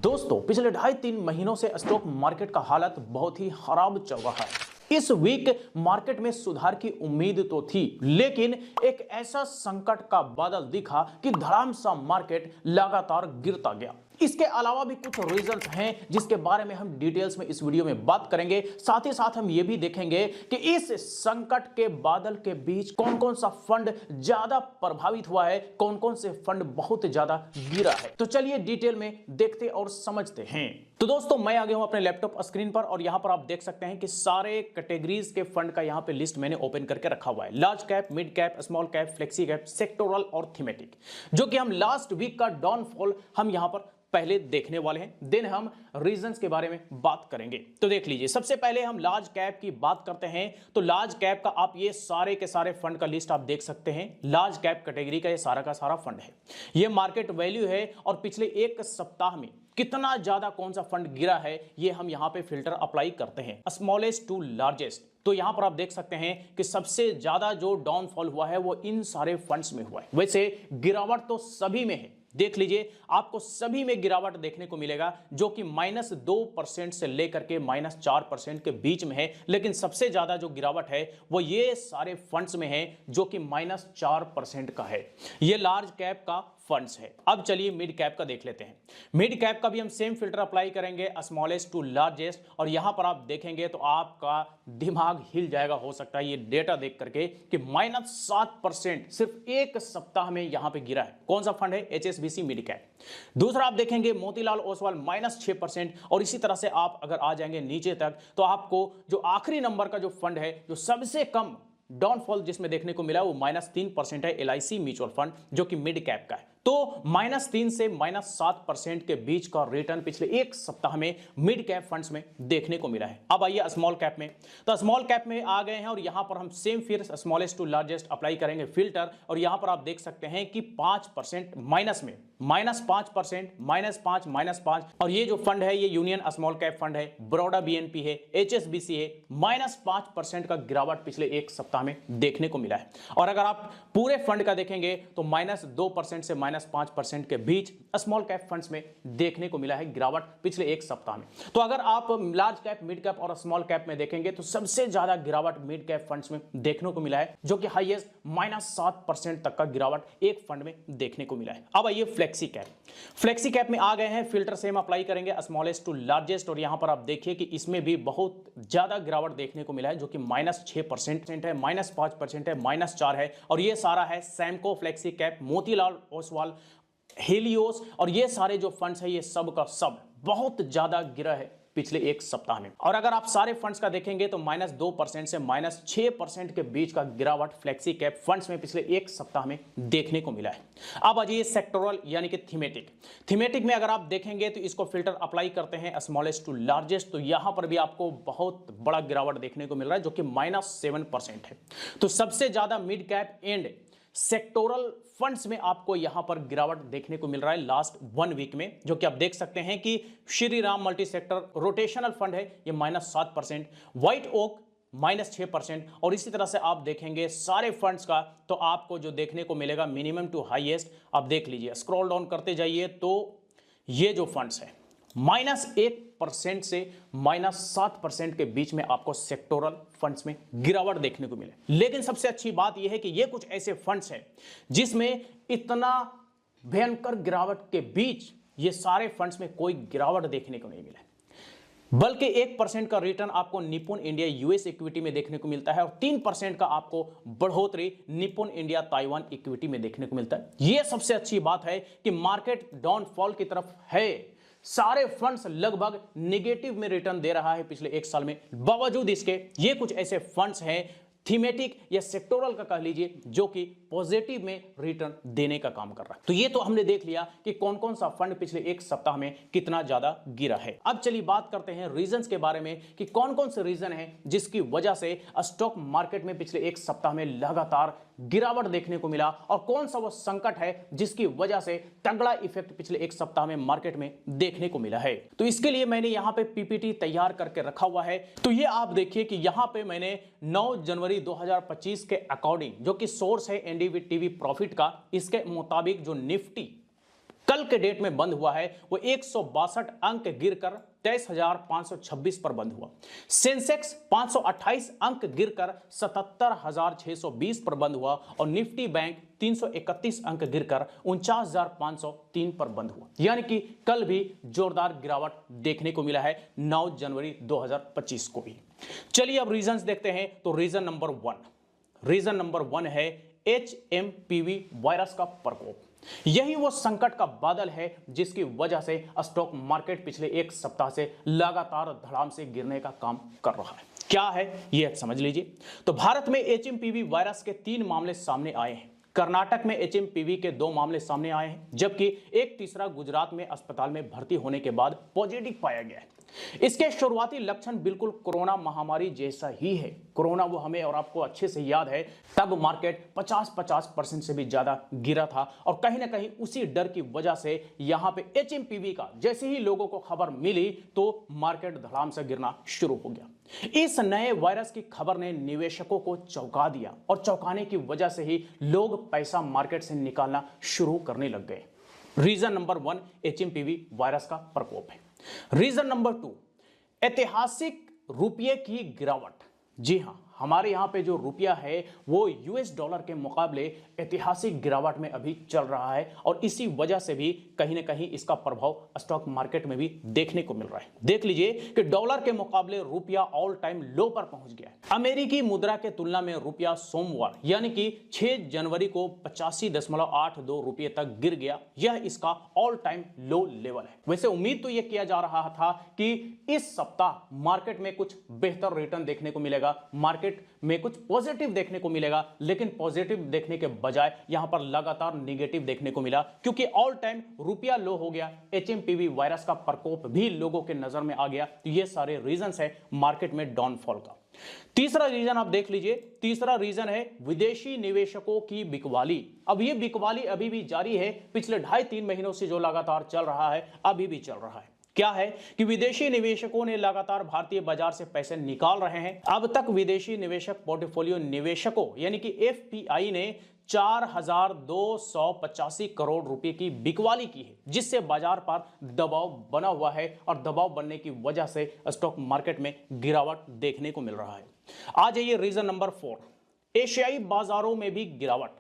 दोस्तों पिछले 2.5-3 महीनों से स्टॉक मार्केट का हालत बहुत ही खराब चल रहा है। इस वीक मार्केट में सुधार की उम्मीद तो थी, लेकिन एक ऐसा संकट का बादल दिखा कि धड़ाम सा मार्केट लगातार गिरता गया। इसके अलावा भी कुछ रीजंस हैं जिसके बारे में हम डिटेल्स में इस वीडियो में बात करेंगे। साथ ही साथ हम ये भी देखेंगे कि इस संकट के बादल के बीच कौन कौन सा फंड ज्यादा प्रभावित हुआ है, कौन कौन से फंड बहुत ज्यादा गिरा है। तो चलिए डिटेल में देखते और समझते हैं। तो दोस्तों मैं आ गया हूं अपने लैपटॉप स्क्रीन पर और यहां पर आप देख सकते हैं कि सारे कैटेगरीज के फंड का यहां पे लिस्ट मैंने ओपन करके रखा हुआ है। Large cap, mid cap, small cap, flexi cap, sectoral और थीमेटिक, जो कि हम लास्ट वीक का डाउनफॉल हम यहां पर पहले देखने वाले हैं। देन हम रीजंस के बारे में बात करेंगे। तो देख लीजिए, सबसे पहले हम लार्ज कैप की बात करते हैं। तो लार्ज कैप का आप ये सारे के सारे फंड का लिस्ट आप देख सकते हैं। लार्ज कैप कैटेगरी का ये सारा का सारा फंड है। ये मार्केट वैल्यू है और पिछले एक सप्ताह में कितना ज्यादा कौन सा फंड गिरा है ये हम यहां पे फिल्टर अप्लाई करते हैं, स्मॉलेस्ट टू लार्जेस्ट। तो यहां पर आप देख सकते हैं कि सबसे ज्यादा जो डाउनफॉल हुआ है वो इन सारे फंड्स में हुआ है। वैसे गिरावट तो सभी में है, देख लीजिए आपको सभी में गिरावट देखने को मिलेगा, जो कि -2% से लेकर के -4% के बीच में है। लेकिन सबसे ज्यादा जो गिरावट है वो ये सारे फंड्स में है, जो कि -4% का है। ये लार्ज कैप का फंड्स है। अब चलिए मिड कैप का देख लेते हैं। मिड कैप का भी हम सेम फिल्टर अप्लाई करेंगे, स्मॉलेस्ट टू लार्जेस्ट, और यहां पर आप देखेंगे तो आपका दिमाग हिल जाएगा हो सकता है ये डेटा देख करके कि -7% सिर्फ एक सप्ताह में यहां पे गिरा है। कौन सा फंड है? HSBC mid cap. दूसरा आप देखेंगे मोतीलाल ओसवाल -6%, और इसी तरह से आप अगर आ जाएंगे नीचे तक तो आपको जो आखिरी नंबर का जो फंड है जो सबसे कम डाउनफॉल जिसमें देखने को मिला वो -3% है, LIC म्यूचुअल फंड, जो कि मिड कैप का है। तो -3 से -7% के बीच का रिटर्न पिछले एक सप्ताह में मिड कैप फंड्स में देखने को मिला है। अब आइए स्मॉल कैप में। तो स्मॉल कैप में आ गए हैं और यहां पर हम सेम फिर स्मॉलेस्ट टू लार्जेस्ट अप्लाई करेंगे फिल्टर, और यहां पर आप देख सकते हैं कि 5% माइनस में, -5%, -5, -5। और ये जो फंड है ये यूनियन स्मॉल कैप फंड है, बड़ौदा BNP है, HSBC है, -5% का गिरावट पिछले एक सप्ताह में देखने को मिला है। और अगर आप पूरे फंड का देखेंगे तो -2% से -5% के बीच स्मॉल कैप फंड्स में देखने को मिला है गिरावट पिछले एक सप्ताह में। तो अगर आप लार्ज कैप, मिड कैप और स्मॉल कैप में देखेंगे तो सबसे ज्यादा गिरावट मिड कैप फंड्स में देखने को मिला है, जो कि हाईएस्ट -7% तक का गिरावट एक फंड में देखने को मिला है। अब आइए फ्लेक्सी कैप। फ्लेक्सी कैप में आ गए हैं, फिल्टर सेम अप्लाई करेंगे, स्मॉलेस्ट टू लार्जेस्ट, और यहां पर आप देखिए कि इसमें भी बहुत ज्यादा गिरावट देखने को मिला है, जो कि -6% है, -5% है, -4 है। और ये सारा है Samco flexi cap, Motilal Oswal, Helios, और ये सारे जो फंड्स है ये सब का सब बहुत ज्यादा गिरा है पिछले एक सप्ताह में। और अगर आप सारे फंड्स का देखेंगे तो -2% से -6% के बीच का गिरावट फ्लेक्सी कैप फंड्स में पिछले एक सप्ताह में देखने को मिला है। अब आ जाइए सेक्टोरल यानी कि थीमेटिक। थीमेटिक में अगर आप देखेंगे तो इसको फिल्टर अप्लाई करते हैं स्मॉलेस्ट टू लार्जेस्ट, तो यहां पर भी आपको बहुत बड़ा गिरावट देखने को मिल रहा है, जो कि -7% है। तो सबसे ज्यादा mid cap and sectoral funds में आपको यहां पर गिरावट देखने को मिल रहा है लास्ट 1 वीक में, जो कि आप देख सकते हैं कि Shri Ram multi sector rotational fund है ये -7%, व्हाइट ओक -6%, और इसी तरह से आप देखेंगे सारे फंड्स का तो आपको जो देखने को मिलेगा मिनिमम टू हाईएस्ट, आप देख लीजिए स्क्रॉल डाउन करते जाइए तो ये जो फंड्स है -1% से -7% के बीच में आपको सेक्टोरल फंड्स में गिरावट देखने को मिले। लेकिन सबसे अच्छी बात यह है कि ये कुछ ऐसे फंड्स हैं जिसमें इतना भयंकर गिरावट के बीच ये सारे फंड्स में कोई गिरावट देखने को नहीं मिला, बल्कि 1% का रिटर्न आपको निपुण इंडिया US इक्विटी में देखने को मिलता है, और 3% का आपको बढ़ोतरी निपुण इंडिया ताइवान इक्विटी में देखने को मिलता है। यह सबसे अच्छी बात है कि मार्केट डाउनफॉल की तरफ है, सारे फंड्स लगभग नेगेटिव में रिटर्न दे रहा है पिछले एक साल में। बावजूद इसके ये कुछ ऐसे फंड्स हैं थीमेटिक या सेक्टोरल का कह लीजिए, जो कि पॉजिटिव में रिटर्न देने का काम कर रहा है। तो ये तो हमने देख लिया कि कौन कौन सा फंड पिछले एक सप्ताह में कितना ज्यादा गिरा है। अब चलिए बात करते हैं रीजंस के बारे में कि कौन कौन से रीजन हैं जिसकी वजह से स्टॉक मार्केट में पिछले एक सप्ताह में लगातार गिरावट देखने को मिला, और कौन सा वो संकट है जिसकी वजह से तगड़ा इफेक्ट पिछले एक सप्ताह में मार्केट में देखने को मिला है। तो इसके लिए मैंने यहां पे PPT तैयार करके रखा हुआ है। तो ये आप देखिए कि यहां पे मैंने 9 जनवरी 2025 के अकॉर्डिंग, जो कि सोर्स है NDTV प्रॉफिट का, इसके मुताबिक जो निफ्टी कल के डेट में बंद हुआ है वो 162 अंक गिरकर 23,526 पर बंद हुआ। सेंसेक्स 528 अंक गिरकर 77,620 पर बंद हुआ और निफ्टी बैंक 331 अंक गिरकर 49,503 पर बंद हुआ। यानी कि कल भी जोरदार गिरावट देखने को मिला है 9 जनवरी 2025 को भी। चलिए अब रीजंस देखते हैं। तो रीजन नंबर वन है HMPV वायरस का प्रकोप। यही वो संकट का बादल है जिसकी वजह से स्टॉक मार्केट पिछले एक सप्ताह से लगातार धड़ाम से गिरने का काम कर रहा है। क्या है यह समझ लीजिए। तो भारत में HMPV वायरस के 3 मामले सामने आए हैं। कर्नाटक में HMPV के 2 मामले सामने आए हैं, जबकि एक तीसरा गुजरात में अस्पताल में भर्ती होने के बाद पॉजिटिव पाया गया है। इसके शुरुआती लक्षण बिल्कुल कोरोना महामारी जैसा ही है। कोरोना वो हमें और आपको अच्छे से याद है, तब मार्केट 50% से भी ज्यादा गिरा था और कहीं ना कहीं उसी डर की वजह से यहां पे HMPV का जैसे ही लोगों को खबर मिली तो मार्केट धड़ाम से गिरना शुरू हो गया। इस नए वायरस की खबर ने निवेशकों को चौंका दिया और चौंकाने की वजह से ही लोग पैसा मार्केट से निकालना शुरू करने लग गए। रीजन नंबर 1 HMPV वायरस का प्रकोप है। रीजन नंबर 2 ऐतिहासिक रुपये की गिरावट। जी हां, हमारे यहां पे जो रुपया है वो US डॉलर के मुकाबले ऐतिहासिक गिरावट में अभी चल रहा है और इसी वजह से भी कहीं ना कहीं इसका प्रभाव स्टॉक मार्केट में भी देखने को मिल रहा है। देख लीजिए कि डॉलर के मुकाबले रुपया ऑल टाइम लो पर पहुंच गया है। अमेरिकी मुद्रा के तुलना में रुपया सोमवार यानी कि 6 जनवरी को 85.82 रुपये तक गिर गया। यह इसका ऑल टाइम लो लेवल है। वैसे उम्मीद तो यह किया जा रहा था कि इस सप्ताह मार्केट में कुछ बेहतर रिटर्न देखने को मिलेगा, मार्केट में कुछ पॉजिटिव देखने को मिलेगा, लेकिन पॉजिटिव देखने के बजाय यहां पर लगातार नेगेटिव देखने को मिला क्योंकि ऑल टाइम रुपया लो हो गया। HMPV वायरस का प्रकोप भी लोगों के नजर में आ गया। तो ये सारे रीजंस है मार्केट में डाउनफॉल का। तीसरा रीजन आप देख लीजिए। तीसरा रीजन है विदेशी निवेशकों की बिकवाली। अब ये बिकवाली अभी भी जारी है। पिछले 2.5-3 महीनों से जो लगातार चल रहा है अभी भी चल रहा है। क्या है कि विदेशी निवेशकों ने लगातार भारतीय बाजार से पैसे निकाल रहे हैं। अब तक विदेशी निवेशक पोर्टफोलियो निवेशकों यानी कि FPI ने 4,285 करोड़ रुपए की बिकवाली की है, जिससे बाजार पर दबाव बना हुआ है और दबाव बनने की वजह से स्टॉक मार्केट में गिरावट देखने को मिल रहा है। आ जाइए रीजन नंबर 4 एशियाई बाजारों में भी गिरावट।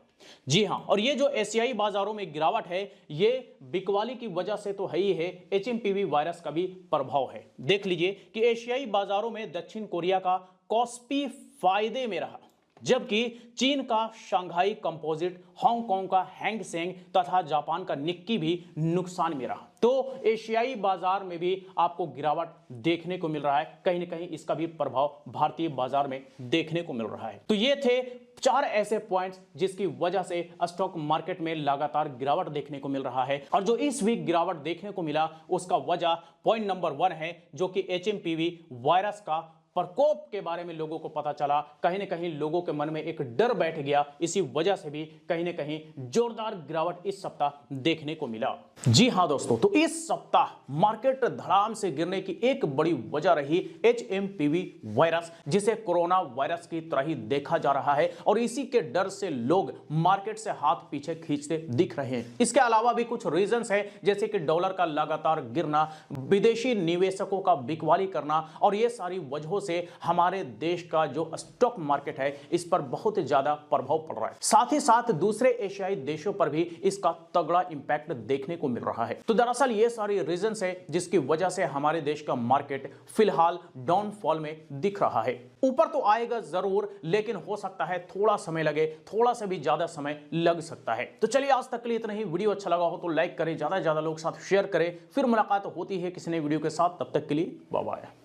जी हां, और ये जो एशियाई बाजारों में गिरावट है ये बिकवाली की वजह से तो है ही है, HMPV वायरस का भी प्रभाव है। देख लीजिए कि एशियाई बाजारों में दक्षिण कोरिया का कॉस्पी फायदे में रहा, जबकि चीन का शंघाई कंपोजिट, हांगकांग का हैंग सेंग तथा जापान का निक्की भी नुकसान में रहा। तो एशियाई बाजार में भी आपको गिरावट देखने को मिल रहा है। कहीं ना कहीं इसका भी प्रभाव भारतीय बाजार में देखने को मिल रहा है। तो ये थे 4 ऐसे पॉइंट्स जिसकी वजह से स्टॉक मार्केट में लगातार गिरावट देखने को मिल रहा है। और जो इस वीक गिरावट देखने को मिला उसका वजह पॉइंट नंबर 1 है, जो कि HMPV वायरस का प्रकोप के बारे में लोगों को पता चला। कहीं ना कहीं लोगों के मन में एक डर बैठ गया। इसी वजह से भी कहीं ना कहीं जोरदार गिरावट इस सप्ताह देखने को मिला। जी हां दोस्तों, तो इस सप्ताह मार्केट धड़ाम से गिरने की एक बड़ी वजह रही HMPV वायरस, जिसे कोरोना वायरस की तरह ही देखा जा रहा है और इसी के डर से लोग मार्केट से हाथ पीछे खींचते दिख रहे हैं। इसके अलावा भी कुछ रीजंस है, जैसे कि डॉलर का लगातार गिरना, विदेशी निवेशकों का बिकवाली करना, और ये सारी वजहों से हमारे देश का जो स्टॉक मार्केट है इस पर बहुत ज्यादा प्रभाव पड़ रहा है। साथ ही साथ दूसरे एशियाई देशों पर भी इसका तगड़ा इंपैक्ट देखने को मिल रहा है। तो दरअसल ये सारी रीजंस है जिसकी वजह से हमारे देश का मार्केट फिलहाल डाउनफॉल में दिख रहा है। ऊपर तो आएगा जरूर, लेकिन हो सकता है थोड़ा समय लगे, थोड़ा सा भी ज्यादा समय लग सकता है। तो चलिए आज तक के लिए इतना ही। वीडियो अच्छा लगा हो तो लाइक करें, ज्यादा से ज्यादा लोग साथ शेयर करें। फिर मुलाकात होती है किसी नए वीडियो के साथ। तब तक के लिए बाय बाय।